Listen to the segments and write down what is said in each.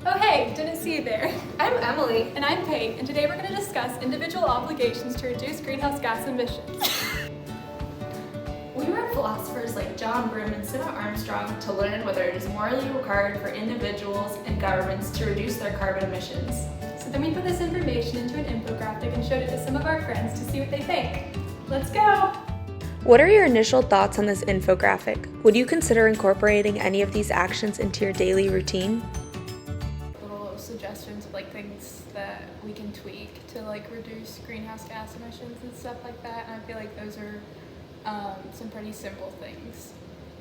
Oh hey, didn't see you there. I'm Emily. And I'm Pate, and today we're going to discuss individual obligations to reduce greenhouse gas emissions. We read philosophers like John Brim and Sarah Armstrong to learn whether it is morally required for individuals and governments to reduce their carbon emissions. So then we put this information into an infographic and showed it to some of our friends to see what they think. Let's go! What are your initial thoughts on this infographic? Would you consider incorporating any of these actions into your daily routine? Little suggestions of things that we can tweak to reduce greenhouse gas emissions and stuff like that. And I feel like those are some pretty simple things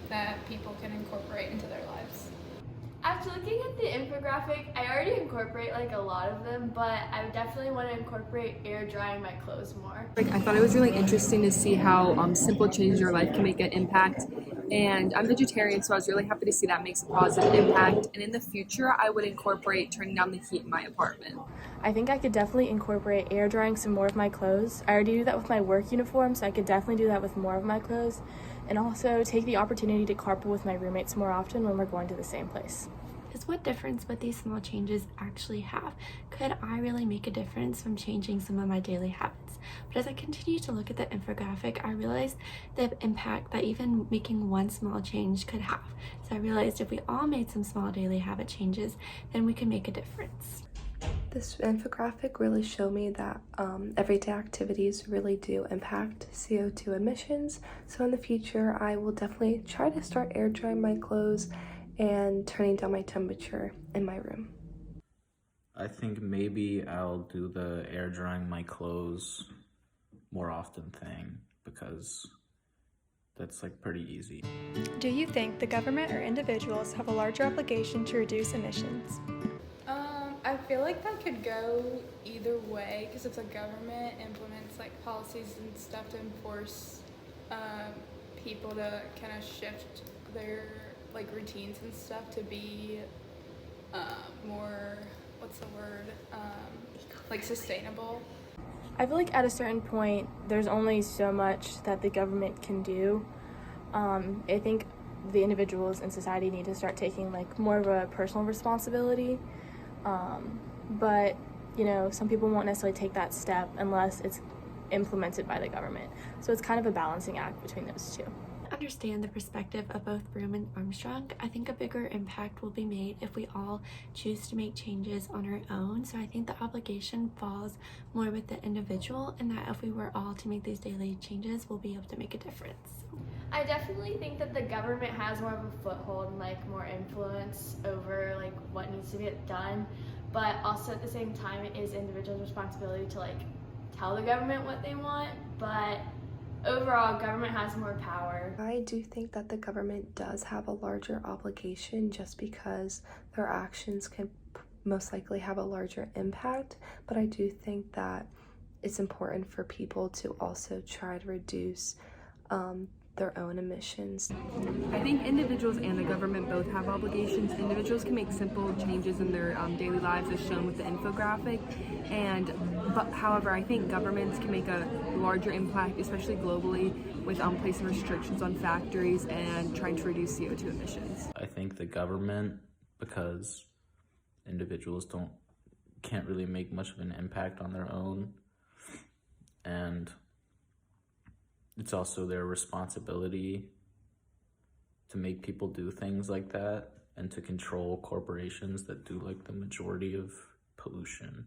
that people can incorporate into their lives. After looking at the infographic, I already incorporate a lot of them, but I definitely want to incorporate air drying my clothes more. I thought it was really interesting to see how simple changes in your life can make an impact. And I'm vegetarian, so I was really happy to see that makes a positive impact. And in the future, I would incorporate turning down the heat in my apartment. I think I could definitely incorporate air drying some more of my clothes. I already do that with my work uniform, so I could definitely do that with more of my clothes. And also take the opportunity to carpool with my roommates more often when we're going to the same place. Is what difference would these small changes actually have? Could I really make a difference from changing some of my daily habits? But as I continue to look at the infographic, I realized the impact that even making one small change could have. So I realized if we all made some small daily habit changes, then we could make a difference. This infographic really showed me that everyday activities really do impact CO2 emissions. So in the future, I will definitely try to start air drying my clothes and turning down my temperature in my room. I think maybe I'll do the air drying my clothes more often thing because that's pretty easy. Do you think the government or individuals have a larger obligation to reduce emissions? I feel like that could go either way because if the government implements policies and stuff to enforce people to kind of shift their routines and stuff to be more, what's the word, sustainable. I feel like at a certain point, there's only so much that the government can do. I think the individuals in society need to start taking more of a personal responsibility. But, some people won't necessarily take that step unless it's implemented by the government. So it's kind of a balancing act between those two. Understand the perspective of both Broom and Armstrong. I think a bigger impact will be made if we all choose to make changes on our own. So I think the obligation falls more with the individual, and that if we were all to make these daily changes, we'll be able to make a difference. I definitely think that the government has more of a foothold and more influence over what needs to get done, but also at the same time it is individuals' responsibility to tell the government what they want, but overall, government has more power. I do think that the government does have a larger obligation just because their actions can most likely have a larger impact, but I do think that it's important for people to also try to reduce their own emissions. I think individuals and the government both have obligations. Individuals can make simple changes in their daily lives as shown with the infographic, but however, I think governments can make a larger impact, especially globally, with placing restrictions on factories and trying to reduce CO2 emissions. I think the government, because individuals can't really make much of an impact on their own, and it's also their responsibility to make people do things like that and to control corporations that do the majority of pollution.